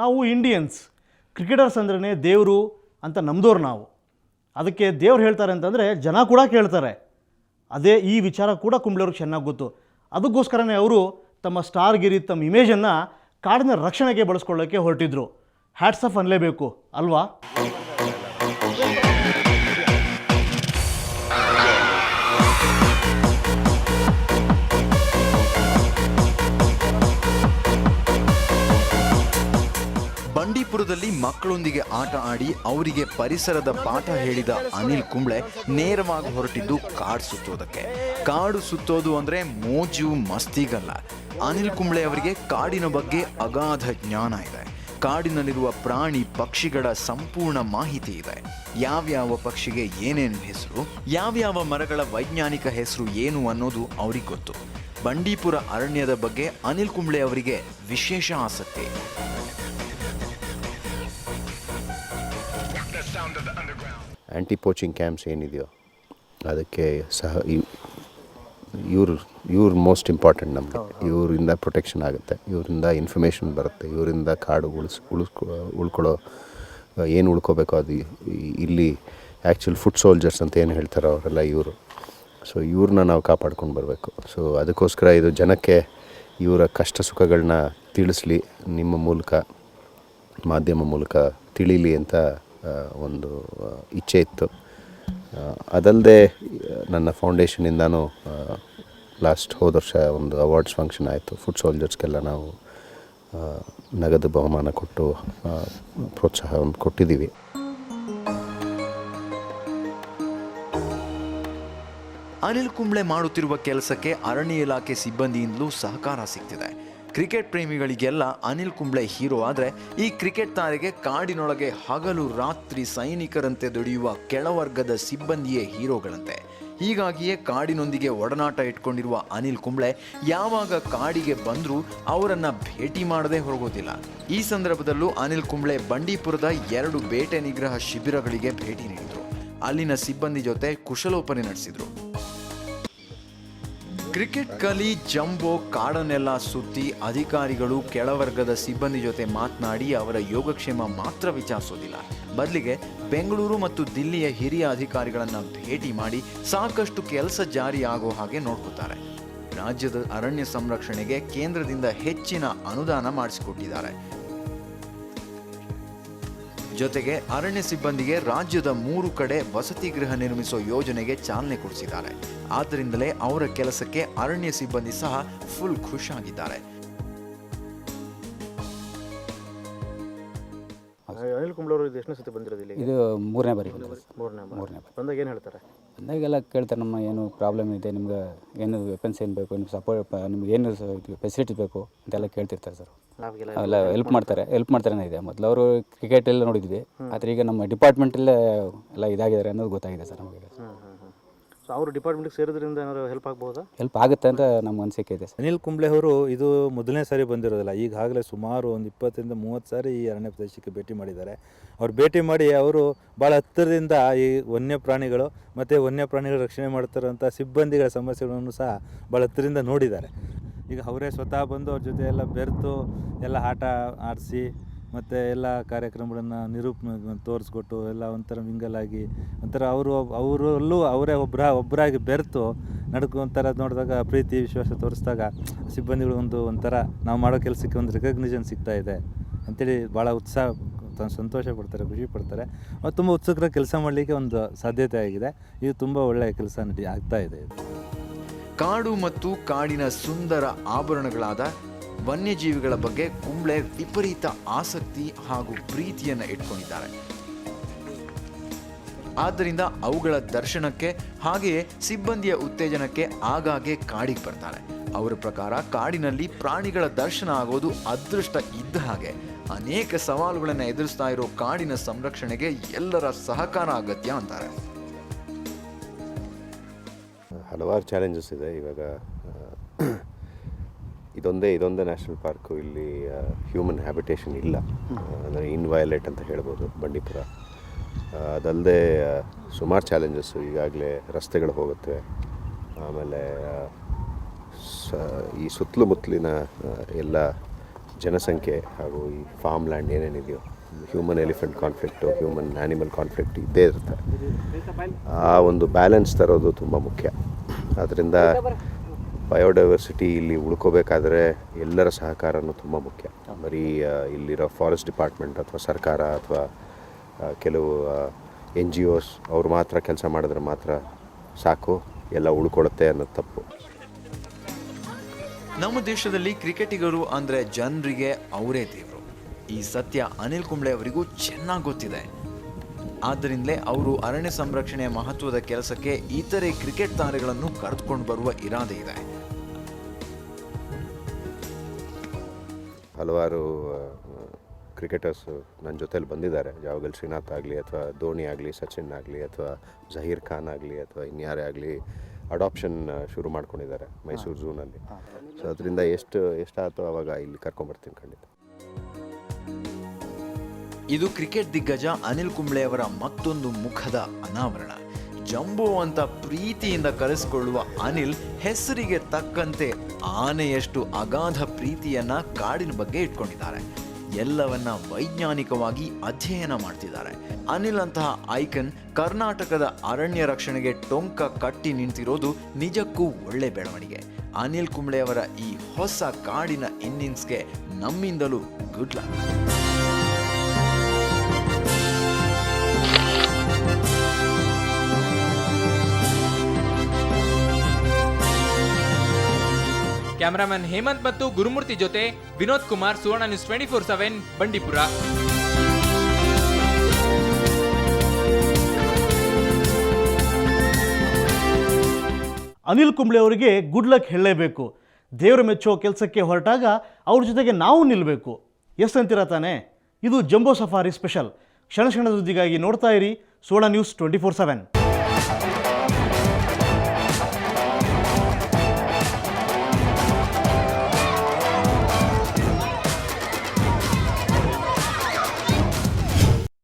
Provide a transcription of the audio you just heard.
ನಾವು Indians cricketers ಅಂದ್ರೇ ದೇವರು ಅಂತ ನಂಬಿದವ್ರು ನಾವು. ಅದಕ್ಕೆ ದೇವ್ರು ಹೇಳ್ತಾರೆ ಅಂತಂದರೆ ಜನ ಕೂಡ ಕೇಳ್ತಾರೆ. ಅದೇ ಈ ವಿಚಾರ ಕೂಡ ಕುಂಬ್ಳೆಯವ್ರಿಗೆ ಚೆನ್ನಾಗಿ ಗೊತ್ತು. ಅದಕ್ಕೋಸ್ಕರನೇ ಅವರು ತಮ್ಮ ಸ್ಟಾರ್ಗಿರಿ ತಮ್ಮ ಇಮೇಜನ್ನು ಕಾಡಿನ ರಕ್ಷಣೆಗೆ ಬಳಸ್ಕೊಳ್ಳೋಕ್ಕೆ ಹೊರಟಿದ್ರು. ಹ್ಯಾಟ್ಸ್ ಆಫ್ ಅನ್ನಲೇಬೇಕು ಅಲ್ವಾ? ಬಂಡೀಪುರದಲ್ಲಿ ಮಕ್ಕಳೊಂದಿಗೆ ಆಟ ಆಡಿ ಅವರಿಗೆ ಪರಿಸರದ ಪಾಠ ಹೇಳಿದ ಅನಿಲ್ ಕುಂಬ್ಳೆ ನೇರವಾಗಿ ಹೊರಟಿದ್ದು ಕಾಡು ಸುತ್ತೋದಕ್ಕೆ. ಕಾಡು ಸುತ್ತೋದು ಅಂದ್ರೆ ಮೋಜು ಮಸ್ತಿಗಲ್ಲ. ಅನಿಲ್ ಕುಂಬ್ಳೆ ಅವರಿಗೆ ಕಾಡಿನ ಬಗ್ಗೆ ಅಗಾಧ ಜ್ಞಾನ ಇದೆ. ಕಾಡಿನಲ್ಲಿರುವ ಪ್ರಾಣಿ ಪಕ್ಷಿಗಳ ಸಂಪೂರ್ಣ ಮಾಹಿತಿ ಇದೆ. ಯಾವ್ಯಾವ ಪಕ್ಷಿಗೆ ಏನೇನು ಹೆಸರು, ಯಾವ್ಯಾವ ಮರಗಳ ವೈಜ್ಞಾನಿಕ ಹೆಸರು ಏನು ಅನ್ನೋದು ಅವ್ರಿಗೆ ಗೊತ್ತು. ಬಂಡೀಪುರ ಅರಣ್ಯದ ಬಗ್ಗೆ ಅನಿಲ್ ಕುಂಬ್ಳೆ ಅವರಿಗೆ ವಿಶೇಷ ಆಸಕ್ತಿ. ಆ್ಯಂಟಿ ಪೋಚಿಂಗ್ ಕ್ಯಾಂಪ್ಸ್ ಏನಿದೆಯೋ ಅದಕ್ಕೆ ಸಹ ಇವ್ರು ಮೋಸ್ಟ್ ಇಂಪಾರ್ಟೆಂಟ್ ನಮಗೆ. ಇವರಿಂದ ಪ್ರೊಟೆಕ್ಷನ್ ಆಗುತ್ತೆ, ಇವರಿಂದ ಇನ್ಫಾರ್ಮೇಷನ್ ಬರುತ್ತೆ, ಇವರಿಂದ ಕಾಡು ಉಳ್ಕೊಳ್ಳೋ ಏನು ಉಳ್ಕೋಬೇಕೋ ಅದು ಇಲ್ಲಿ ಆ್ಯಕ್ಚುಲ್ ಫುಡ್ ಸೋಲ್ಜರ್ಸ್ ಅಂತ ಏನು ಹೇಳ್ತಾರೋ ಅವರೆಲ್ಲ ಇವರು. ಸೊ ಇವ್ರನ್ನ ನಾವು ಕಾಪಾಡ್ಕೊಂಡು ಬರಬೇಕು. ಸೊ ಅದಕ್ಕೋಸ್ಕರ ಇದು ಜನಕ್ಕೆ ಇವರ ಕಷ್ಟ ಸುಖಗಳನ್ನ ತಿಳಿಸ್ಲಿ, ನಿಮ್ಮ ಮೂಲಕ ಮಾಧ್ಯಮ ಮೂಲಕ ತಿಳಿಲಿ ಅಂತ ಒಂದು ಇಚ್ಛೆ ಇತ್ತು. ಅದಲ್ಲದೆ ನನ್ನ ಫೌಂಡೇಶನಿಂದನೂ ಹೋದ ವರ್ಷ ಒಂದು ಅವಾರ್ಡ್ಸ್ ಫಂಕ್ಷನ್ ಆಯಿತು. ಫುಡ್ ಸೋಲ್ಜರ್ಸ್ಗೆಲ್ಲ ನಾವು ನಗದು ಬಹುಮಾನ ಕೊಟ್ಟು ಪ್ರೋತ್ಸಾಹವನ್ನು ಕೊಟ್ಟಿದ್ದೀವಿ. ಅನಿಲ್ ಕುಂಬ್ಳೆ ಮಾಡುತ್ತಿರುವ ಕೆಲಸಕ್ಕೆ ಅರಣ್ಯ ಇಲಾಖೆ ಸಿಬ್ಬಂದಿಯಿಂದಲೂ ಸಹಕಾರ ಸಿಗ್ತಿದೆ. ಕ್ರಿಕೆಟ್ ಪ್ರೇಮಿಗಳಿಗೆಲ್ಲ ಅನಿಲ್ ಕುಂಬ್ಳೆ ಹೀರೋ ಆದರೆ, ಈ ಕ್ರಿಕೆಟ್ ತಾರೆಗೆ ಕಾಡಿನೊಳಗೆ ಹಗಲು ರಾತ್ರಿ ಸೈನಿಕರಂತೆ ದುಡಿಯುವ ಕೆಳವರ್ಗದ ಸಿಬ್ಬಂದಿಯೇ ಹೀರೋಗಳಂತೆ. ಹೀಗಾಗಿಯೇ ಕಾಡಿನೊಂದಿಗೆ ಒಡನಾಟ ಇಟ್ಕೊಂಡಿರುವ ಅನಿಲ್ ಕುಂಬ್ಳೆ ಯಾವಾಗ ಕಾಡಿಗೆ ಬಂದರೂ ಅವರನ್ನ ಭೇಟಿ ಮಾಡದೆ ಹೊರಗೋದಿಲ್ಲ. ಈ ಸಂದರ್ಭದಲ್ಲೂ ಅನಿಲ್ ಕುಂಬ್ಳೆ ಬಂಡೀಪುರದ 2 ಬೇಟೆ ನಿಗ್ರಹ ಶಿಬಿರಗಳಿಗೆ ಭೇಟಿ ನೀಡಿದರು. ಅಲ್ಲಿನ ಸಿಬ್ಬಂದಿ ಜೊತೆ ಕುಶಲೋಪರಿ ನಡೆಸಿದ್ರು. ಕ್ರಿಕೆಟ್ ಕಲಿ ಜಂಬೋ ಕಾಡನ್ನೆಲ್ಲ ಸುತ್ತಿ ಅಧಿಕಾರಿಗಳು ಕೆಳವರ್ಗದ ಸಿಬ್ಬಂದಿ ಜೊತೆ ಮಾತನಾಡಿ ಅವರ ಯೋಗಕ್ಷೇಮ ಮಾತ್ರ ವಿಚಾರಿಸೋದಿಲ್ಲ. ಬದಲಿಗೆ ಬೆಂಗಳೂರು ಮತ್ತು ದಿಲ್ಲಿಯ ಹಿರಿಯ ಅಧಿಕಾರಿಗಳನ್ನು ಭೇಟಿ ಮಾಡಿ ಸಾಕಷ್ಟು ಕೆಲಸ ಜಾರಿ ಆಗೋ ಹಾಗೆ ನೋಡ್ಕೊತಾರೆ. ರಾಜ್ಯದ ಅರಣ್ಯ ಸಂರಕ್ಷಣೆಗೆ ಕೇಂದ್ರದಿಂದ ಹೆಚ್ಚಿನ ಅನುದಾನ ಮಾಡಿಸಿಕೊಟ್ಟಿದ್ದಾರೆ. ಜೊತೆಗೆ ಅರಣ್ಯ ಸಿಬ್ಬಂದಿಗೆ ರಾಜ್ಯದ 3 ಕಡೆ ವಸತಿ ಗೃಹ ನಿರ್ಮಿಸೋ ಯೋಜನೆಗೆ ಚಾಲನೆ ಕೊಡಿಸಿದ್ದಾರೆ. ಆದ್ದರಿಂದಲೇ ಅವರ ಕೆಲಸಕ್ಕೆ ಅರಣ್ಯ ಸಿಬ್ಬಂದಿ ಸಹ ಫುಲ್ ಖುಷಿಯಾಗಿದ್ದಾರೆ. ಅನಿಲ್ ಕುಂಬ್ಳೆ ಅವರು ಎಷ್ಟನೇ ಸತಿ ಬಂದಿರೋದಿಲ್ಲ? ಇದು 3ನೇ ಬಾರಿ. ಬಂದಾಗ ಏನು ಹೇಳ್ತಾರೆ? ಬಂದಾಗೆಲ್ಲ ಕೇಳ್ತಾರೆ, ನಮ್ಮ ಏನು ಪ್ರಾಬ್ಲಮ್ ಇದೆ, ನಿಮ್ಗೆ ಏನು ವೆಪನ್ಸ್ ಏನು ಬೇಕು, ನಿಮ್ಗೆ ಸಪೋರ್ಟ್, ನಿಮ್ಗೆ ಏನು ಫೆಸಿಲಿಟಿ ಬೇಕು ಅಂತೆಲ್ಲ ಕೇಳ್ತಿರ್ತಾರೆ ಸರ್. ಅವೆಲ್ಲ ಹೆಲ್ಪ್ ಮಾಡ್ತಾರೇ ಇದೆ. ಮೊದಲು ಅವರು ಕ್ರಿಕೆಟ್ ಎಲ್ಲ ನೋಡಿದ್ವಿ, ಆದರೆ ಈಗ ನಮ್ಮ ಡಿಪಾರ್ಟ್ಮೆಂಟಲ್ಲೇ ಎಲ್ಲ ಇದಾಗಿದ್ದಾರೆ ಅನ್ನೋದು ಗೊತ್ತಾಗಿದೆ ಸರ್ ನಮಗೆ. ಸೊ ಅವರು ಡಿಪಾರ್ಟ್ಮೆಂಟ್ಗೆ ಸೇರೋದ್ರಿಂದ ಏನಾದ್ರು ಹೆಲ್ಪ್ ಆಗ್ಬೋದಾ? ಹೆಲ್ಪ್ ಆಗುತ್ತೆ ಅಂತ ನಮ್ಮ ಅನಿಸಿಕೆ ಇದೆ ಸರ್. ಅನಿಲ್ ಕುಂಬ್ಳೆ ಅವರು ಇದು ಮೊದಲನೇ ಸಾರಿ ಬಂದಿರೋದಿಲ್ಲ. ಈಗಾಗಲೇ ಸುಮಾರು ಒಂದು 20-30 ಸಾರಿ ಈ ಅರಣ್ಯ ಪ್ರದೇಶಕ್ಕೆ ಭೇಟಿ ಮಾಡಿದ್ದಾರೆ. ಅವ್ರು ಭೇಟಿ ಮಾಡಿ ಅವರು ಭಾಳ ಹತ್ತಿರದಿಂದ ಈ ವನ್ಯಪ್ರಾಣಿಗಳು ಮತ್ತು ವನ್ಯಪ್ರಾಣಿಗಳ ರಕ್ಷಣೆ ಮಾಡ್ತಾರಂಥ ಸಿಬ್ಬಂದಿಗಳ ಸಮಸ್ಯೆಗಳನ್ನು ಸಹ ಭಾಳ ಹತ್ತಿರದಿಂದ ನೋಡಿದ್ದಾರೆ. ಈಗ ಅವರೇ ಸ್ವತಃ ಬಂದು ಅವ್ರ ಜೊತೆ ಎಲ್ಲ ಬೆರೆತು ಎಲ್ಲ ಆಟ ಆಡಿಸಿ ಮತ್ತು ಎಲ್ಲ ಕಾರ್ಯಕ್ರಮಗಳನ್ನು ತೋರಿಸ್ಕೊಟ್ಟು ಎಲ್ಲ ಒಂಥರ ಮಿಂಗಲಾಗಿ ಒಂಥರ ಅವರಲ್ಲೂ ಅವರೇ ಒಬ್ಬರಾಗಿ ಬೆರೆತು ಒಂಥರ ನೋಡಿದಾಗ ಪ್ರೀತಿ ವಿಶ್ವಾಸ ತೋರಿಸಿದಾಗ ಸಿಬ್ಬಂದಿಗಳು ಒಂಥರ ನಾವು ಮಾಡೋ ಕೆಲಸಕ್ಕೆ ಒಂದು ರೆಕಗ್ನಿಷನ್ ಸಿಗ್ತಾ ಇದೆ ಅಂಥೇಳಿ ಭಾಳ ಸಂತೋಷ ಪಡ್ತಾರೆ, ಖುಷಿ ಪಡ್ತಾರೆ. ಅವ್ರು ತುಂಬ ಉತ್ಸುಕರ ಕೆಲಸ ಮಾಡಲಿಕ್ಕೆ ಒಂದು ಸಾಧ್ಯತೆ ಆಗಿದೆ. ಇದು ತುಂಬ ಒಳ್ಳೆಯ ಕೆಲಸ ಆಗ್ತಾ ಇದೆ. ಕಾಡು ಮತ್ತು ಕಾಡಿನ ಸುಂದರ ಆಭರಣಗಳಾದ ವನ್ಯಜೀವಿಗಳ ಬಗ್ಗೆ ಕುಂಬ್ಳೆ ವಿಪರೀತ ಆಸಕ್ತಿ ಹಾಗೂ ಪ್ರೀತಿಯನ್ನು ಇಟ್ಕೊಂಡಿದ್ದಾರೆ. ಆದ್ದರಿಂದ ಅವುಗಳ ದರ್ಶನಕ್ಕೆ ಹಾಗೆಯೇ ಸಿಬ್ಬಂದಿಯ ಉತ್ತೇಜನಕ್ಕೆ ಆಗಾಗ್ಗೆ ಕಾಡಿಗೆ ಬರ್ತಾರೆ. ಅವರ ಪ್ರಕಾರ ಕಾಡಿನಲ್ಲಿ ಪ್ರಾಣಿಗಳ ದರ್ಶನ ಆಗೋದು ಅದೃಷ್ಟ ಇದ್ದ ಹಾಗೆ. ಅನೇಕ ಸವಾಲುಗಳನ್ನು ಎದುರಿಸ್ತಾ ಇರೋ ಕಾಡಿನ ಸಂರಕ್ಷಣೆಗೆ ಎಲ್ಲರ ಸಹಕಾರ ಅಗತ್ಯ ಅಂತಾರೆ. ಹಲವಾರು ಚಾಲೆಂಜಸ್ ಇದೆ. ಇವಾಗ ಇದೊಂದೇ ನ್ಯಾಷನಲ್ ಪಾರ್ಕು, ಇಲ್ಲಿ ಹ್ಯೂಮನ್ ಹ್ಯಾಬಿಟೇಷನ್ ಇಲ್ಲ, ಅಂದರೆ ಇನ್ವಯಲೇಟ್ ಅಂತ ಹೇಳ್ಬೋದು ಬಂಡೀಪುರ. ಅದಲ್ಲದೆ ಸುಮಾರು ಚಾಲೆಂಜಸ್ಸು. ಈಗಾಗಲೇ ರಸ್ತೆಗಳು ಹೋಗುತ್ತೆ, ಆಮೇಲೆ ಈ ಸುತ್ತಲೂ ಮುತ್ತಲಿನ ಎಲ್ಲ ಜನಸಂಖ್ಯೆ ಹಾಗೂ ಈ ಫಾರ್ಮ್ ಲ್ಯಾಂಡ್ ಏನೇನಿದೆಯೋ human elephant conflict human animal conflict ಇದ್ದೇ ಇರುತ್ತೆ. ಆ ಒಂದು ಬ್ಯಾಲೆನ್ಸ್ ತರೋದು ತುಂಬ ಮುಖ್ಯ. ಆದ್ದರಿಂದ ಬಯೋಡೈವರ್ಸಿಟಿ ಇಲ್ಲಿ ಉಳ್ಕೋಬೇಕಾದ್ರೆ ಎಲ್ಲರ ಸಹಕಾರನೂ ತುಂಬ ಮುಖ್ಯ. ಬರೀ ಇಲ್ಲಿರೋ ಫಾರೆಸ್ಟ್ ಡಿಪಾರ್ಟ್ಮೆಂಟ್ ಅಥವಾ ಸರ್ಕಾರ ಅಥವಾ ಕೆಲವು NGOs ಅವ್ರು ಮಾತ್ರ ಕೆಲಸ ಮಾಡಿದ್ರೆ ಮಾತ್ರ ಸಾಕು, ಎಲ್ಲ ಉಳ್ಕೊಳ್ಳುತ್ತೆ ಅನ್ನೋದು ತಪ್ಪು. ನಮ್ಮ ದೇಶದಲ್ಲಿ ಕ್ರಿಕೆಟಿಗರು ಅಂದರೆ ಜನರಿಗೆ ಅವರೇ ದೇವರು. ಈ ಸತ್ಯ ಅನಿಲ್ ಕುಂಬ್ಳೆ ಅವರಿಗೂ ಚೆನ್ನಾಗಿ ಗೊತ್ತಿದೆ. ಆದ್ದರಿಂದಲೇ ಅವರು ಅರಣ್ಯ ಸಂರಕ್ಷಣೆಯ ಮಹತ್ವದ ಕೆಲಸಕ್ಕೆ ಇತರೆ ಕ್ರಿಕೆಟ್ ತಾರೆಗಳನ್ನು ಕರೆದುಕೊಂಡು ಬರುವ ಇರಾದೆ ಇದೆ. ಹಲವಾರು ಕ್ರಿಕೆಟರ್ಸ್ ನನ್ನ ಜೊತೇಲಿ ಬಂದಿದ್ದಾರೆ. ಜಾವಗಲ್ ಶ್ರೀನಾಥ್ ಆಗಲಿ ಅಥವಾ ಧೋನಿ ಆಗಲಿ, ಸಚಿನ್ ಆಗಲಿ ಅಥವಾ ಜಹೀರ್ ಖಾನ್ ಆಗಲಿ ಅಥವಾ ಇನ್ಯಾರೇ ಆಗಲಿ ಅಡಾಪ್ಷನ್ ಶುರು ಮಾಡ್ಕೊಂಡಿದ್ದಾರೆ ಮೈಸೂರು ಝೂನಲ್ಲಿ. ಸೊ ಅದರಿಂದ ಎಷ್ಟಾಯ್ತು ಆವಾಗ ಇಲ್ಲಿ ಕರ್ಕೊಂಬರ್ತೀನಿ ಖಂಡಿತ. ಇದು ಕ್ರಿಕೆಟ್ ದಿಗ್ಗಜ ಅನಿಲ್ ಕುಂಬ್ಳೆ ಅವರ ಮತ್ತೊಂದು ಮುಖದ ಅನಾವರಣ. ಜಂಬೋ ಅಂತ ಪ್ರೀತಿಯಿಂದ ಕರೆಸಿಕೊಳ್ಳುವ ಅನಿಲ್ ಹೆಸರಿಗೆ ತಕ್ಕಂತೆ ಆನೆಯಷ್ಟು ಅಗಾಧ ಪ್ರೀತಿಯನ್ನ ಕಾಡಿನ ಬಗ್ಗೆ ಇಟ್ಕೊಂಡಿದ್ದಾರೆ. ಎಲ್ಲವನ್ನ ವೈಜ್ಞಾನಿಕವಾಗಿ ಅಧ್ಯಯನ ಮಾಡ್ತಿದ್ದಾರೆ. ಅನಿಲ್ ಅಂತಹ ಐಕನ್ ಕರ್ನಾಟಕದ ಅರಣ್ಯ ರಕ್ಷಣೆಗೆ ಟೊಂಕ ಕಟ್ಟಿ ನಿಂತಿರೋದು ನಿಜಕ್ಕೂ ಒಳ್ಳೆ ಬೆಳವಣಿಗೆ. ಅನಿಲ್ ಕುಂಬ್ಳೆ ಅವರ ಈ ಹೊಸ ಕಾಡಿನ ಇನ್ನಿಂಗ್ಸ್ಗೆ ನಮ್ಮಿಂದಲೂ ಗುಡ್ ಲಕ್. ಕ್ಯಾಮರಾಮನ್ ಹೇಮಂತ್ ಮತ್ತು ಗುರುಮೂರ್ತಿ ಜೊತೆ ವಿನೋದ್ ಕುಮಾರ್, ಸುವರ್ಣ ನ್ಯೂಸ್ 24/7 ಬಂಡೀಪುರ. ಅನಿಲ್ ಕುಂಬ್ಳೆ ಅವರಿಗೆ ಗುಡ್ ಲಕ್ ಹೇಳಲೇಬೇಕು. ದೇವರು ಮೆಚ್ಚೋ ಕೆಲಸಕ್ಕೆ ಹೊರಟಾಗ ಅವ್ರ ಜೊತೆಗೆ ನಾವು ನಿಲ್ಲಬೇಕು. ಎಷ್ಟು ಅಂತೀರಾ ತಾನೆ? ಇದು ಜಂಬೋ ಸಫಾರಿ ಸ್ಪೆಷಲ್. ಕ್ಷಣ ಕ್ಷಣದ ಸುದ್ದಿಗಾಗಿ ನೋಡ್ತಾ ಇರಿ ಸುವರ್ಣ ನ್ಯೂಸ್ 24/7.